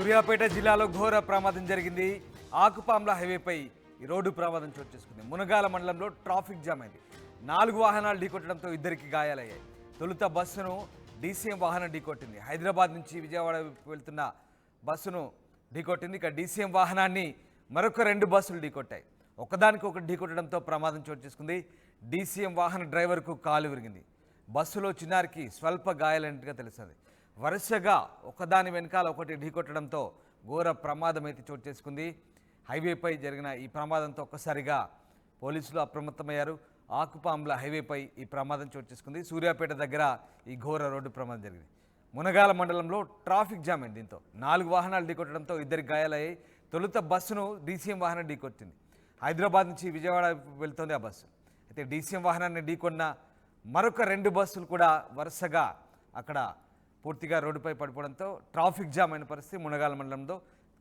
సూర్యాపేట జిల్లాలో ఘోర ప్రమాదం జరిగింది. ఆకుపాంల హైవేపై ఈ రోడ్డు ప్రమాదం చోటు చేసుకుంది. మునగాల మండలంలో ట్రాఫిక్ జామ్ అయింది. 4 వాహనాలు ఢీకొట్టడంతో ఇద్దరికి గాయాలయ్యాయి. తొలుత బస్సును డీసీఎం వాహనం ఢీకొట్టింది. హైదరాబాద్ నుంచి విజయవాడ వెళ్తున్న బస్సును ఢీకొట్టింది. ఇక డీసీఎం వాహనాన్ని మరొక 2 బస్సులు ఢీకొట్టాయి. ఒకదానికొకటి ఢీకొట్టడంతో ప్రమాదం చోటు చేసుకుంది. డీసీఎం వాహన డ్రైవర్కు కాలు విరిగింది. బస్సులో చిన్నారికి స్వల్ప గాయాలైనట్టుగా తెలుస్తుంది. వరుసగా ఒకదాని వెనకాల ఒకటి ఢీకొట్టడంతో ఘోర ప్రమాదం అయితే చోటు చేసుకుంది. హైవేపై జరిగిన ఈ ప్రమాదంతో ఒక్కసారిగా పోలీసులు అప్రమత్తమయ్యారు. ఆకుపాంల హైవేపై ఈ ప్రమాదం చోటు చేసుకుంది. సూర్యాపేట దగ్గర ఈ ఘోర రోడ్డు ప్రమాదం జరిగింది. మునగాల మండలంలో ట్రాఫిక్ జామ్ అయింది. దీంతో 4 వాహనాలు ఢీకొట్టడంతో ఇద్దరికి గాయాలయ్యాయి. తొలుత బస్సును డీసీఎం వాహనం ఢీకొట్టింది. హైదరాబాద్ నుంచి విజయవాడ వెళ్తోంది ఆ బస్సు. అయితే డీసీఎం వాహనాన్ని ఢీకొన్న మరొక 2 బస్సులు కూడా వరుసగా అక్కడ పూర్తిగా రోడ్డుపై పడిపోవడంతో ట్రాఫిక్ జామ్ అయిన పరిస్థితి. మునగాల మండలంలో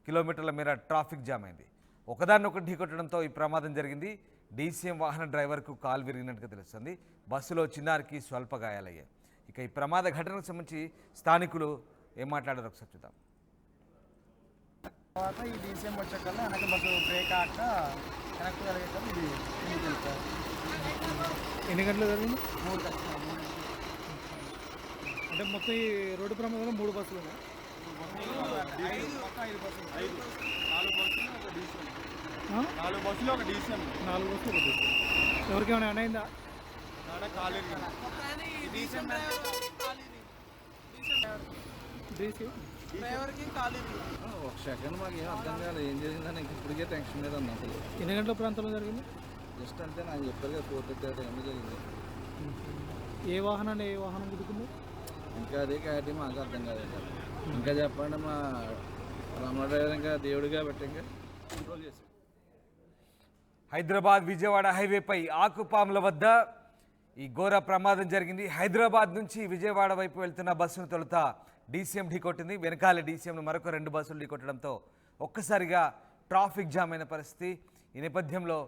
కిలోమీటర్ల మేర ట్రాఫిక్ జామ్ అయింది. ఒకదాన్నొకటి ఢీకొట్టడంతో ఈ ప్రమాదం జరిగింది. డీసీఎం వాహన డ్రైవర్కు కాలు విరిగినట్టుగా తెలుస్తుంది. బస్సులో చిన్నారికి స్వల్ప గాయాలయ్యాయి. ఇక ఈ ప్రమాద ఘటనకు సంబంధించి స్థానికులు ఏం మాట్లాడారో ఒకసారి చూద్దాం. తర్వాత ఈ డీసీఎం వచ్చేకల్లా వెనక బస్సు బ్రేక్ ఆక వెనక్కి కలిగేకల్లా ఇది కిందికి వెళ్తారు. ఎన్ని గంటలు జరిగింది? 3 గంటలు. అంటే మొత్తం ఈ రోడ్డు ప్రమాదంలో 3 బస్సులు ఉన్నాయి. మొత్తం 5 బస్సులు. 4 బస్సులు ఒక డీసీఎం. 4 బస్సులు ఒక బస్సు. ఎవరికేమైనా అయిందా? ఒక సెకండ్ మాకు ఏం అర్థం కాలేదు, ఏం జరిగిందని ఇప్పటికే టెన్షన్ మీద ఉంది. అసలు ఎన్ని గంటల ప్రాంతంలో జరిగింది? జస్ట్ అంతే నాకు చెప్పారు కదా 4:30 టైంలో జరిగింది. ఏ వాహనం గుద్దుకుంది? ఇంకా అదే క్లారిటీ మాకు అర్థం కాలేదు సార్. ఇంకా చెప్పండి, మా రమణ డ్రైవర్ ఇంకా దేవుడు కాబట్టి ఇంకా కంట్రోల్ చేశారు. హైదరాబాద్ విజయవాడ హైవేపై ఆకుపాంల వద్ద ఈ ఘోర ప్రమాదం జరిగింది. హైదరాబాద్ నుంచి విజయవాడ వైపు వెళ్తున్న బస్సును తొలుత డీసీఎం ఢీకొట్టింది. వెనకాల డీసీఎంను మరొక 2 బస్సులు ఢీకొట్టడంతో ఒక్కసారిగా ట్రాఫిక్ జామ్ అయిన పరిస్థితి. ఈ నేపథ్యంలో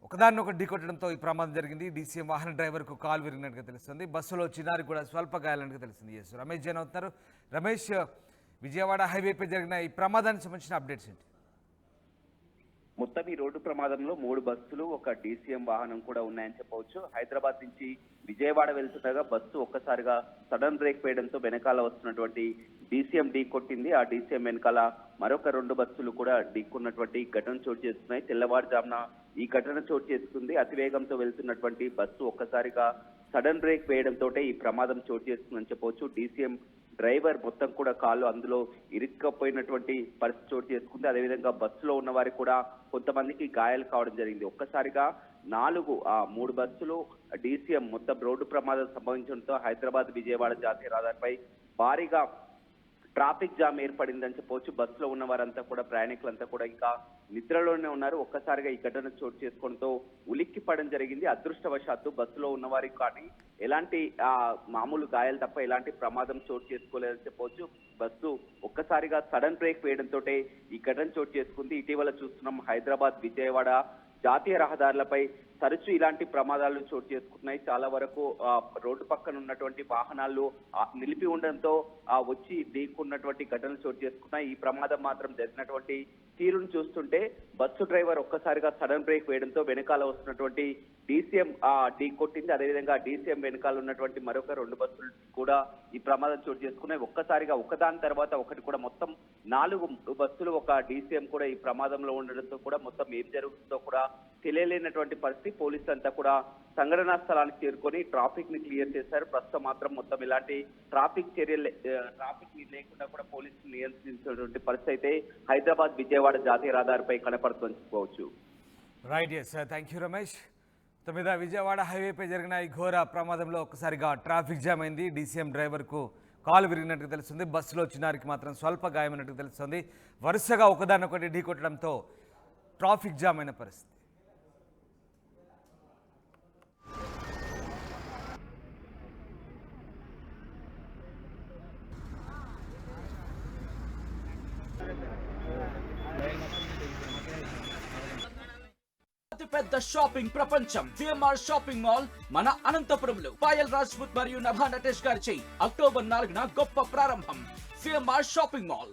ఒకదాన్నొకటి ఢీకొట్టడంతో ఈ ప్రమాదం జరిగింది. డీసీఎం వాహన డ్రైవర్కు కాలు విరిగినట్టుగా తెలుస్తుంది. బస్సులో చిన్నారికి కూడా స్వల్ప గాయాలన్నట్టుగా తెలుస్తుంది. ఎస్ రమేష్ జైన్ అవుతున్నారు. రమేష్, విజయవాడ హైవేపై జరిగిన ఈ ప్రమాదానికి సంబంధించిన అప్డేట్స్ ఏంటి? మొత్తం ఈ రోడ్డు ప్రమాదంలో 3 బస్సులు ఒక డీసీఎం వాహనం కూడా ఉన్నాయని చెప్పవచ్చు. హైదరాబాద్ నుంచి విజయవాడ వెళ్తుండగా బస్సు ఒక్కసారిగా సడన్ బ్రేక్ వేయడంతో వెనకాల వస్తున్నటువంటి డీసీఎం ఢీ కొట్టింది. ఆ డీసీఎం వెనకాల మరొక 2 బస్సులు కూడా ఢీక్కున్నటువంటి ఘటన చోటు చేసుకున్నాయి. తెల్లవారుజామున ఈ ఘటన చోటు చేసుకుంది. అతివేగంతో వెళ్తున్నటువంటి బస్సు ఒక్కసారిగా సడన్ బ్రేక్ వేయడంతో ఈ ప్రమాదం చోటు చేసుకుందని చెప్పవచ్చు. డీసీఎం డ్రైవర్ మొత్తం కూడా కాళ్ళు అందులో ఇరుక్కపోయినటువంటి పరిస్థితి చోటు చేసుకుంది. అదేవిధంగా బస్సులో ఉన్న వారికి కూడా కొంతమందికి గాయాలు కావడం జరిగింది. ఒక్కసారిగా 3 బస్సులు డీసీఎం మొత్తం రోడ్డు ప్రమాదం సంభవించడంతో హైదరాబాద్ విజయవాడ జాతీయ రహదారిపై భారీగా ట్రాఫిక్ జామ్ ఏర్పడిందని చెప్పవచ్చు. బస్సులో ఉన్న వారంతా కూడా, ప్రయాణికులంతా కూడా ఇంకా నిద్రలోనే ఉన్నారు. ఒక్కసారిగా ఈ ఘటన చోటు చేసుకోవడంతో ఉలిక్కి పడడం జరిగింది. అదృష్టవశాత్తు బస్సులో ఉన్న వారికి కానీ ఎలాంటి మామూలు గాయాలు తప్ప ఎలాంటి ప్రమాదం చోటు చేసుకోలేదని చెప్పవచ్చు. బస్సు ఒక్కసారిగా సడన్ బ్రేక్ వేయడంతో ఈ ఘటన చోటు చేసుకుంది. ఇటీవల చూస్తున్నాం హైదరాబాద్ విజయవాడ జాతీయ రహదారులపై తరచూ ఇలాంటి ప్రమాదాలు చోటు చేసుకుంటున్నాయి. చాలా వరకు రోడ్డు పక్కన ఉన్నటువంటి వాహనాలు నిలిపి ఉండడంతో వచ్చి ఢీకున్నటువంటి ఘటనలు చోటు చేసుకున్నాయి. ఈ ప్రమాదం మాత్రం జరిగినటువంటి తీరును చూస్తుంటే బస్సు డ్రైవర్ ఒక్కసారిగా సడన్ బ్రేక్ వేయడంతో వెనకాల వస్తున్నటువంటి డీసీఎం ఢీ కొట్టింది. అదేవిధంగా డీసీఎం వెనకాల ఉన్నటువంటి మరొక 2 బస్సులు కూడా ఈ ప్రమాదం చోటు చేసుకున్నాయి. ఒక్కసారిగా ఒకదాని తర్వాత ఒకటి కూడా మొత్తం 4 బస్సులు ఒక డీసీఎం కూడా ఈ ప్రమాదంలో ఉండడంతో కూడా మొత్తం ఏం జరుగుతుందో కూడా తెలియలేనటువంటి పరిస్థితి. పోలీసులు అంతా కూడా సంఘటనా స్థలానికి చేరుకొని ట్రాఫిక్ ని క్లియర్ చేశారు. ప్రస్తుతం మాత్రం మొత్తం ఇలాంటి ట్రాఫిక్ లేకుండా కూడా పోలీసులు నియంత్రించినటువంటి పరిస్థితి అయితే హైదరాబాద్ విజయవాడ జాతీయ రహదారిపై కనపడుతుందని చెప్పుకోవచ్చు. Right, yes, thank you Ramesh. తొమ్మిది విజయవాడ హైవేపై జరిగిన ఈ ఘోర ప్రమాదంలో ఒక్కసారిగా ట్రాఫిక్ జామ్ అయింది. డీసీఎం డ్రైవర్కు కాలు విరిగినట్టుగా తెలుస్తుంది. బస్సులో చిన్నారికి మాత్రం స్వల్ప గాయమైనట్టుగా తెలుస్తుంది. వరుసగా ఒకదానొకటి ఢీకొట్టడంతో ట్రాఫిక్ జామ్ అయిన పరిస్థితి. అతిపెద్ద షాపింగ్ ప్రపంచం విఎంఆర్ షాపింగ్ మాల్ మన అనంతపురంలో పాయల్ రాజ్పుత్ మరియు నభా నటేష్ గారిచే అక్టోబర్ 4న గొప్ప ప్రారంభం. VMR Shopping Mall.